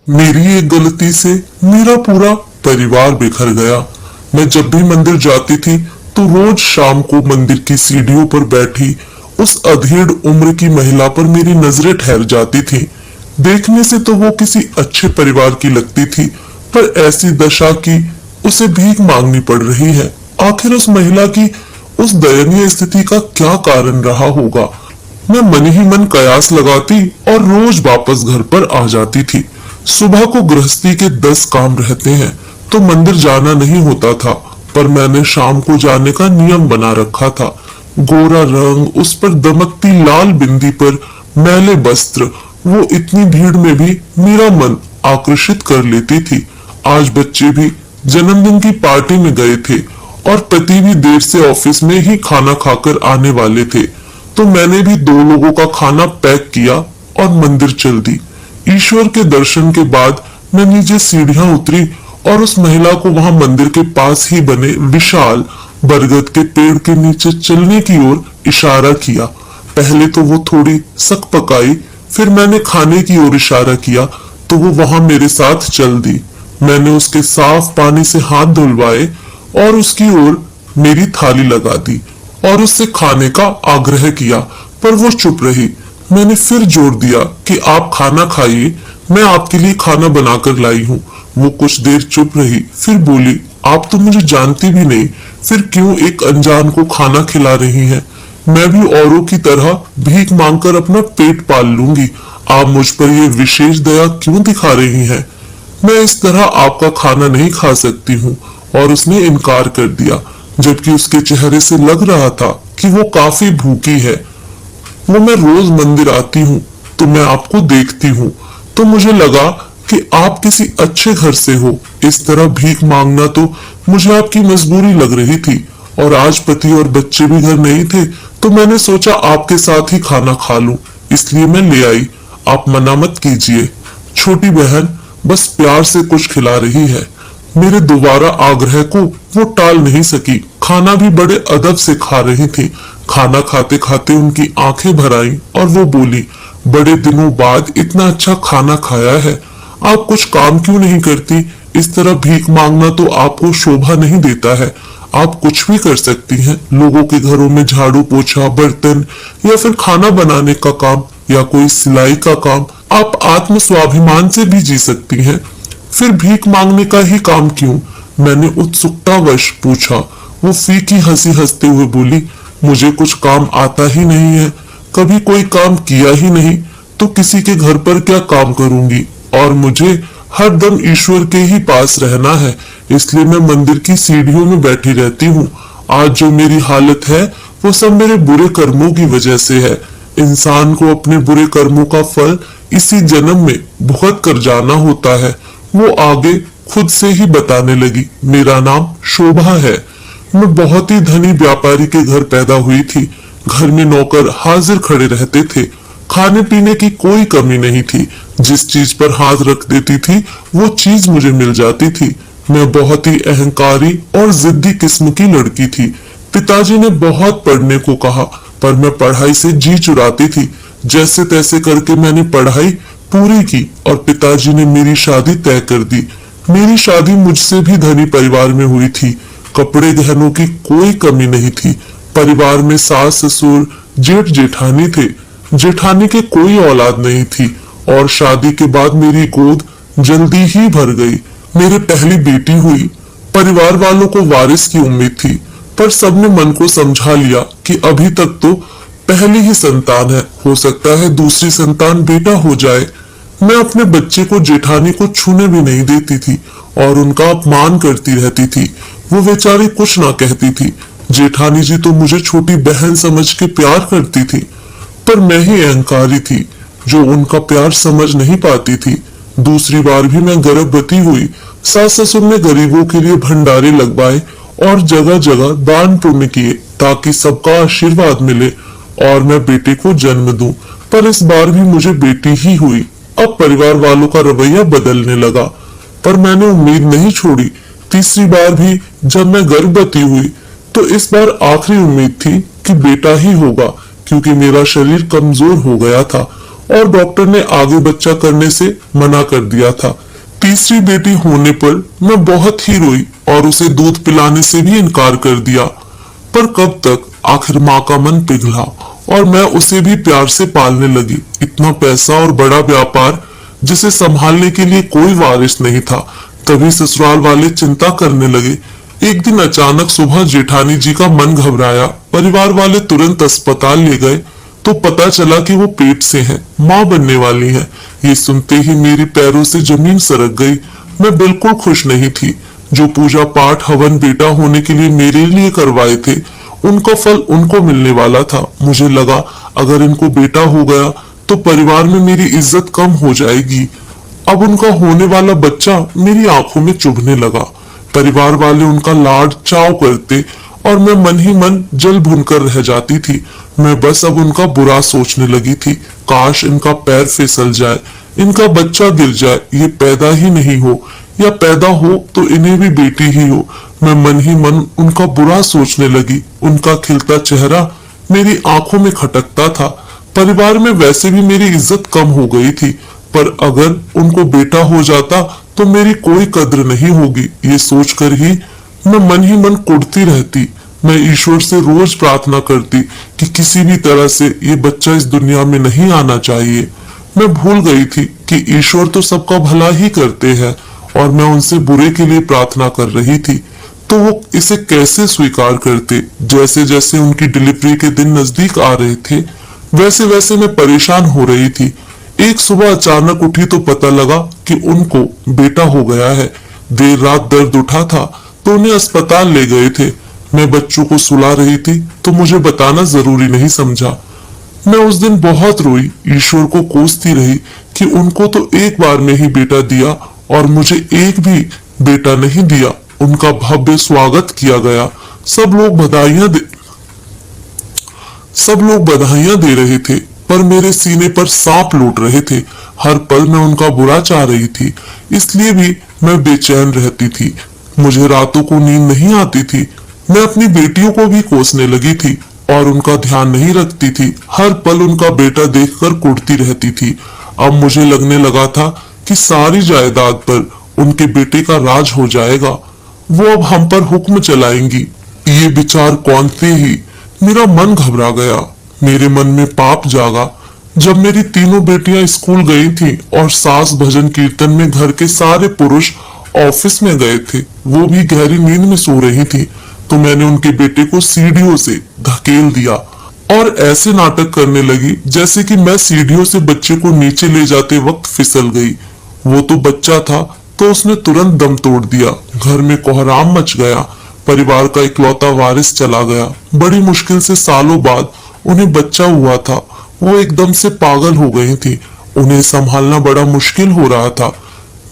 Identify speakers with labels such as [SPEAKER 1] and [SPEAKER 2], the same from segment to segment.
[SPEAKER 1] मेरी एक गलती से मेरा पूरा परिवार बिखर गया। मैं जब भी मंदिर जाती थी तो रोज शाम को मंदिर की सीढ़ियों पर बैठी उस अधेड़ उम्र की महिला पर मेरी नजरें ठहर जाती थी। देखने से तो वो किसी अच्छे परिवार की लगती थी, पर ऐसी दशा की उसे भीख मांगनी पड़ रही है। आखिर उस महिला की उस दयनीय स्थिति का क्या कारण रहा होगा। मैं मन ही मन कयास लगाती और रोज वापस घर पर आ जाती थी। सुबह को गृहस्थी के 10 काम रहते हैं तो मंदिर जाना नहीं होता था, पर मैंने शाम को जाने का नियम बना रखा था। गोरा रंग, उस पर दमकती लाल बिंदी पर मैले वस्त्र, वो इतनी भीड़ में भी मेरा मन आकर्षित कर लेती थी। आज बच्चे भी जन्मदिन की पार्टी में गए थे और पति भी देर से ऑफिस में ही खाना खाकर आने वाले थे, तो मैंने भी 2 लोगों का खाना पैक किया और मंदिर चल दी। ईश्वर के दर्शन के बाद मैं नीचे सीढ़ियां उतरी और उस महिला को वहां मंदिर के पास ही बने विशाल बरगद के पेड़ के नीचे चलने की ओर इशारा किया। पहले तो वो थोड़ी सकपकाई, फिर मैंने खाने की ओर इशारा किया तो वो वहां मेरे साथ चल दी। मैंने उसके साफ पानी से हाथ धुलवाए और उसकी ओर मेरी थाली लगा दी और उससे खाने का आग्रह किया, पर वो चुप रही। मैंने फिर जोर दिया कि आप खाना खाइए, मैं आपके लिए खाना बनाकर लाई हूँ। वो कुछ देर चुप रही, फिर बोली, आप तो मुझे जानती भी नहीं, फिर क्यों एक अनजान को खाना खिला रही हैं? मैं भी औरों की तरह भीख मांगकर अपना पेट पाल लूंगी, आप मुझ पर ये विशेष दया क्यों दिखा रही हैं? मैं इस तरह आपका खाना नहीं खा सकती हूँ। और उसने इनकार कर दिया, जबकि उसके चेहरे से लग रहा था कि वो काफी भूखी है। वो मैं रोज मंदिर आती हूँ तो मैं आपको देखती हूँ, तो मुझे लगा कि आप किसी अच्छे घर से हो। इस तरह भीख मांगना तो मुझे आपकी मजबूरी लग रही थी, और आज पति और बच्चे भी घर नहीं थे तो मैंने सोचा आपके साथ ही खाना खा लूं, इसलिए मैं ले आई। आप मना मत कीजिए। छोटी बहन बस प्यार से कुछ खिला रही है। मेरे दोबारा आग्रह को वो टाल नहीं सकी। खाना भी बड़े अदब से खा रही थी। खाना खाते खाते उनकी आंखें भर आईं और वो बोली, बड़े दिनों बाद इतना अच्छा खाना खाया है, आप कुछ काम क्यों नहीं करती? इस तरह भीख मांगना तो आपको शोभा नहीं देता है। आप कुछ भी कर सकती हैं, लोगों के घरों में झाड़ू पोछा, बर्तन, या फिर खाना बनाने का काम, या कोई सिलाई का काम। आप आत्म स्वाभिमान से भी जी सकती हैं, फिर भीख मांगने का ही काम क्यों? मैंने उत्सुकतावश पूछा। वो फीकी हंसी हंसते हुए बोली, मुझे कुछ काम आता ही नहीं है, कभी कोई काम किया ही नहीं, तो किसी के घर पर क्या काम करूंगी? और मुझे हर दम ईश्वर के ही पास रहना है, इसलिए मैं मंदिर की सीढ़ियों में बैठी रहती हूँ। आज जो मेरी हालत है वो सब मेरे बुरे कर्मों की वजह से है। इंसान को अपने बुरे कर्मों का फल इसी जन्म में भुगत कर जाना होता है। वो आगे खुद से ही बताने लगी, मेरा नाम शोभा है। मैं बहुत ही धनी व्यापारी के घर पैदा हुई थी। घर में नौकर हाजिर खड़े रहते थे, खाने पीने की कोई कमी नहीं थी। जिस चीज पर हाथ रख देती थी वो चीज मुझे मिल जाती थी। मैं बहुत ही अहंकारी और जिद्दी किस्म की लड़की थी। पिताजी ने बहुत पढ़ने को कहा, पर मैं पढ़ाई से जी चुराती थी। जैसे तैसे करके मैंने पढ़ाई पूरी की और पिताजी ने मेरी शादी तय कर दी। मेरी शादी मुझसे भी धनी परिवार में हुई थी। कपड़े गहनों की कोई कमी नहीं थी। परिवार में सास ससुर जेठ जेठानी थे। जेठानी के कोई औलाद नहीं थी और शादी के बाद मेरी गोद जल्दी ही भर गई। मेरे पहली बेटी हुई। परिवार वालों को वारिस की उम्मीद थी, पर सबने मन को समझा लिया कि अभी तक तो पहली ही संतान है, हो सकता है दूसरी संतान बेटा हो जाए। मैं अपने बच्चे को जेठानी को छूने भी नहीं देती थी और उनका अपमान करती रहती थी। वो बेचारी कुछ ना कहती थी। जेठानी जी तो मुझे छोटी बहन समझ के प्यार करती थी, पर मैं ही अहंकारी थी जो उनका प्यार समझ नहीं पाती थी। दूसरी बार भी मैं गर्भवती हुई। सास ससुर ने गरीबों के लिए भंडारे लगवाए और जगह जगह दान पुण्य किए ताकि सबका आशीर्वाद मिले और मैं बेटे को जन्म दूं, पर इस बार भी मुझे बेटी ही हुई। अब परिवार वालों का रवैया बदलने लगा, पर मैंने उम्मीद नहीं छोड़ी। तीसरी बार भी जब मैं गर्भवती हुई तो इस बार आखिरी उम्मीद थी कि बेटा ही होगा, क्योंकि मेरा शरीर कमजोर हो गया था और डॉक्टर ने आगे बच्चा करने से मना कर दिया था। तीसरी बेटी होने पर मैं बहुत ही रोई और उसे दूध पिलाने से भी इनकार कर दिया। पर कब तक, आखिर माँ का मन पिघला और मैं उसे भी प्यार से पालने लगी। इतना पैसा और बड़ा व्यापार जिसे संभालने के लिए कोई वारिस नहीं था। तभी ससुराल वाले चिंता करने लगे। एक दिन अचानक सुबह जेठानी जी का मन घबराया। परिवार वाले तुरंत अस्पताल ले गए तो पता चला कि वो पेट से हैं, माँ बनने वाली हैं। ये सुनते ही मेरे पैरों से जमीन सरक गई। मैं बिल्कुल खुश नहीं थी। जो पूजा पाठ हवन बेटा होने के लिए मेरे लिए करवाए थे, उनका फल उनको मिलने वाला था। मुझे लगा अगर इनको बेटा हो गया तो परिवार में मेरी इज्जत कम हो जाएगी। अब उनका होने वाला बच्चा मेरी आंखों में चुभने लगा। परिवार वाले उनका लाड चाव करते और मैं मन ही मन जल भुनकर रह जाती थी। मैं बस अब उनका बुरा सोचने लगी थी। काश इनका पैर फिसल जाए, इनका बच्चा गिर जाए, ये पैदा ही नहीं हो, या पैदा हो तो इन्हें भी बेटी ही हो। मैं मन ही मन उनका बुरा सोचने लगी। उनका खिलता चेहरा मेरी आंखों में खटकता था। परिवार में वैसे भी मेरी इज्जत कम हो गई थी, पर अगर उनको बेटा हो जाता तो मेरी कोई कद्र नहीं होगी। ये सोचकर ही मैं मन ही मन कुढ़ती रहती। मैं ईश्वर से रोज प्रार्थना करती कि किसी भी तरह से ये बच्चा इस दुनिया में नहीं आना चाहिए। मैं भूल गई थी कि ईश्वर तो सबका भला ही करते हैं और मैं उनसे बुरे के लिए प्रार्थना कर रही थी तो वो इसे कैसे स्वीकार करते। जैसे जैसे उनकी डिलीवरी के दिन नजदीक आ रहे थे, वैसे वैसे मैं परेशान हो रही थी। एक सुबह अचानक उठी तो पता लगा कि उनको बेटा हो गया है। देर रात दर्द उठा था तो उन्हें अस्पताल ले गए थे। मैं बच्चों को सुला रही थी तो मुझे बताना जरूरी नहीं समझा। मैं उस दिन बहुत रोई, ईश्वर को कोसती रही कि उनको तो एक बार में ही बेटा दिया और मुझे एक भी बेटा नहीं दिया। उनका भव्य स्वागत किया गया। सब लोग बधाइयां दे रहे थे, पर मेरे सीने पर सांप लौट रहे थे। हर पल मैं उनका बुरा चाह रही थी, इसलिए भी मैं बेचैन रहती थी। मुझे रातों को नींद नहीं आती थी। मैं अपनी बेटियों को भी कोसने लगी थी और उनका ध्यान नहीं रखती थी। हर पल उनका बेटा देखकर कुढ़ती रहती थी। अब मुझे लगने लगा था कि सारी जायदाद पर उनके बेटे का राज हो जाएगा। वो अब हम पर हुक्म चलाएंगी। ये विचार कौनते ही मेरा मन घबरा गया। मेरे मन में पाप जागा। जब मेरी तीनों बेटियां स्कूल गई थीं और सास भजन कीर्तन में घर के सारे पुरुष ऑफिस में गए थे, वो भी गहरी नींद में सो रही थी, तो मैंने उनके बेटे को सीढ़ियों से धकेल दिया और ऐसे नाटक करने लगी जैसे कि मैं सीढ़ियों से बच्चे को नीचे ले जाते वक्त फिसल गई। वो तो बच्चा था तो उसने तुरंत दम तोड़ दिया। घर में कोहराम मच गया। परिवार का इकलौता वारिस चला गया। बड़ी मुश्किल से सालों बाद उन्हें बच्चा हुआ था। वो एकदम से पागल हो गई थी। उन्हें संभालना बड़ा मुश्किल हो रहा था।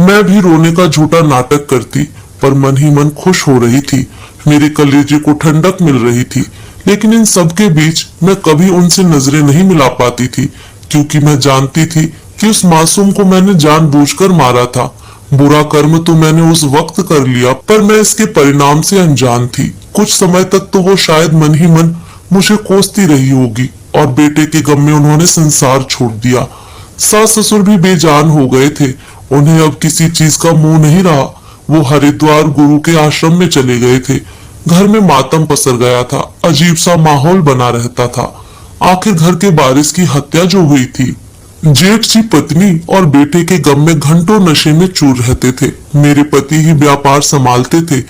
[SPEAKER 1] मैं भी रोने का झूठा नाटक करती, पर मन ही मन खुश हो रही थी। मेरे कलेजे को ठंडक मिल रही थी। लेकिन इन सब के बीच मैं कभी उनसे नजरें नहीं मिला पाती थी, क्योंकि मैं जानती थी कि उस मासूम को मैंने जानबूझकर मारा था। बुरा कर्म तो मैंने उस वक्त कर लिया, पर मैं इसके परिणाम से अनजान थी। कुछ समय तक तो वो शायद मन ही मन मुझे कोसती रही होगी और बेटे के गम में उन्होंने संसार छोड़ दिया। सास ससुर भी बेजान हो गए थे। उन्हें अब किसी चीज का मुंह नहीं रहा। वो हरिद्वार गुरु के आश्रम में चले गए थे। घर में मातम पसर गया था। अजीब सा माहौल बना रहता था। आखिर घर के वारिस की हत्या जो हुई थी। जेठ जी पत्नी और बेटे के गम में घंटों नशे में चूर रहते थे। मेरे पति ही व्यापार संभालते थे,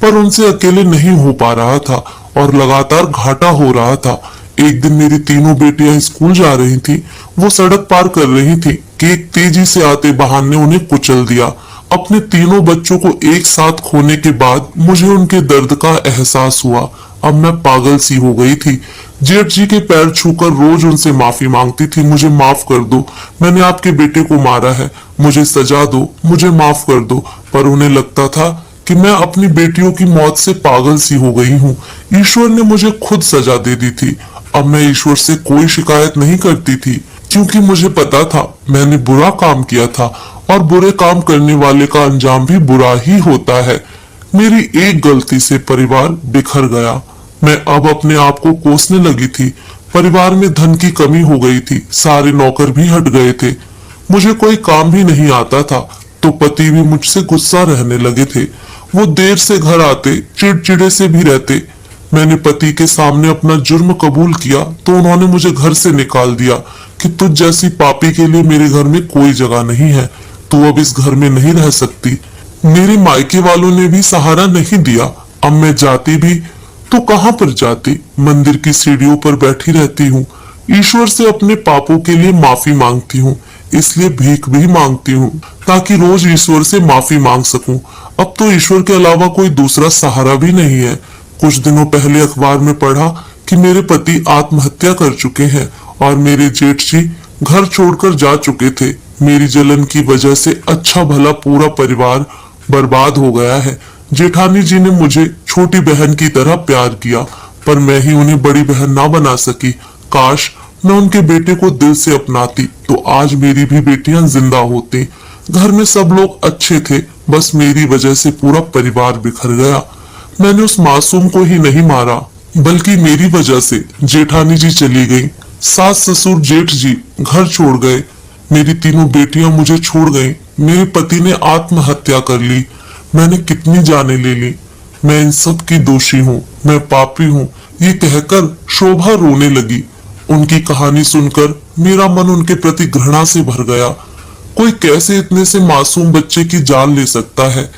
[SPEAKER 1] पर उनसे अकेले नहीं हो पा रहा था और लगातार घाटा हो रहा था। एक दिन मेरी तीनों बेटियां स्कूल जा रही थी। वो सड़क पार कर रही थी कि एक तेजी से आते वाहन ने उन्हें कुचल दिया। अपने तीनों बच्चों को एक साथ खोने के बाद मुझे उनके दर्द का एहसास हुआ। अब मैं पागल सी हो गई थी। जेठ जी के पैर छूकर रोज उनसे माफी मांगती थी। मुझे माफ कर दो, मैंने आपके बेटे को मारा है, मुझे सजा दो, मुझे माफ कर दो। पर उन्हें लगता था कि मैं अपनी बेटियों की मौत से पागल सी हो गई हूँ। ईश्वर ने मुझे खुद सजा दे दी थी। अब मैं ईश्वर से कोई शिकायत नहीं करती थी, क्योंकि मुझे पता था मैंने बुरा काम किया था और बुरे काम करने वाले का अंजाम भी बुरा ही होता है। मेरी एक गलती से परिवार बिखर गया। मैं अब अपने आप को कोसने लगी थी। परिवार में धन की कमी हो गई थी, सारे नौकर भी हट गए थे, मुझे कोई काम भी नहीं आता था, तो पति भी मुझसे गुस्सा रहने लगे थे। वो देर से घर आते, चिड़चिड़े से भी रहते। मैंने पति के सामने अपना जुर्म कबूल किया तो उन्होंने मुझे घर से निकाल दिया कि तुझ जैसी पापी के लिए मेरे घर में कोई जगह नहीं है, तू अब इस घर में नहीं रह सकती। मेरे मायके वालों ने भी सहारा नहीं दिया। अब मैं जाती भी तो कहां पर जाती, मंदिर की सीढ़ियों पर बैठी रहती हूँ। ईश्वर से अपने पापों के लिए माफी मांगती हूँ, इसलिए भीख भी मांगती हूँ ताकि रोज ईश्वर से माफी मांग सकूं। अब तो ईश्वर के अलावा कोई दूसरा सहारा भी नहीं है। कुछ दिनों पहले अखबार में पढ़ा कि मेरे पति आत्महत्या कर चुके हैं और मेरे जेठ जी घर छोड़कर जा चुके थे। मेरी जलन की वजह से अच्छा भला पूरा परिवार बर्बाद हो गया है। जेठानी जी ने मुझे छोटी बहन की तरह प्यार किया, पर मैं ही उन्हें बड़ी बहन ना बना सकी। काश मैं उनके बेटे को दिल से अपनाती तो आज मेरी भी बेटियां जिंदा होती। घर में सब लोग अच्छे थे, बस मेरी वजह से पूरा परिवार बिखर गया। मैंने उस मासूम को ही नहीं मारा, बल्कि मेरी वजह से जेठानी जी चली गई, सास ससुर जेठ जी घर छोड़ गए, मेरी तीनों बेटियां मुझे छोड़ गईं, मेरे पति ने आत्महत्या कर ली, मैंने कितनी जानें ले ली। मैं इन सब की दोषी हूँ, मैं पापी हूँ, ये कहकर शोभा रोने लगी। उनकी कहानी सुनकर मेरा मन उनके प्रति घृणा से भर गया। कोई कैसे इतने से मासूम बच्चे की जान ले सकता है।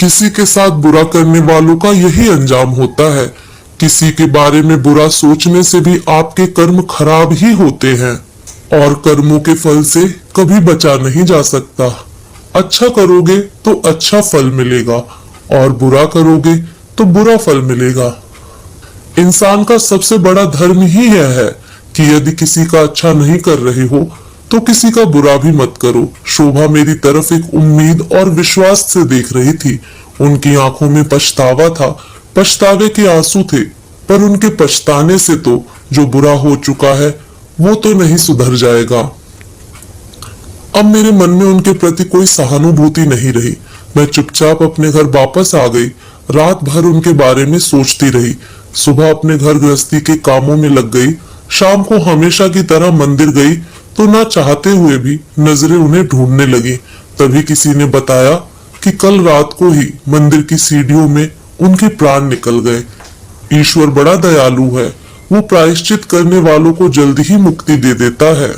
[SPEAKER 1] किसी के साथ बुरा करने वालों का यही अंजाम होता है। किसी के बारे में बुरा सोचने से भी आपके कर्म खराब ही होते हैं और कर्मों के फल से कभी बचा नहीं जा सकता। अच्छा करोगे तो अच्छा फल मिलेगा और बुरा करोगे तो बुरा फल मिलेगा। इंसान का सबसे बड़ा धर्म ही यह है कि यदि किसी का अच्छा नहीं कर रहे हो तो किसी का बुरा भी मत करो। शोभा मेरी तरफ एक उम्मीद और विश्वास से देख रही थी। उनकी आंखों में पछतावा था, पछतावे के आंसू थे, पर उनके पछताने से तो जो बुरा हो चुका है वो तो नहीं सुधर जाएगा। अब मेरे मन में उनके प्रति कोई सहानुभूति नहीं रही। मैं चुपचाप अपने घर वापस आ गई। रात भर उनके बारे में सोचती रही। सुबह अपने घर गृहस्थी के कामों में लग गई। शाम को हमेशा की तरह मंदिर गई तो ना चाहते हुए भी नजरें उन्हें ढूंढने लगी। तभी किसी ने बताया कि कल रात को ही मंदिर की सीढ़ियों में उनके प्राण निकल गए। ईश्वर बड़ा दयालु है, वो प्रायश्चित करने वालों को जल्दी ही मुक्ति दे देता है।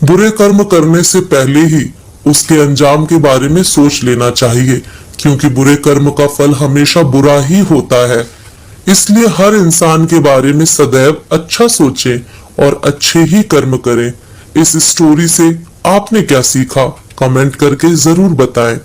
[SPEAKER 1] बुरे कर्म करने से पहले ही उसके अंजाम के बारे में सोच लेना चाहिए, क्योंकि बुरे कर्म का फल हमेशा बुरा ही होता है। इसलिए हर इंसान के बारे में सदैव अच्छा सोचें और अच्छे ही कर्म करें। इस स्टोरी से आपने क्या सीखा, कमेंट करके जरूर बताएं।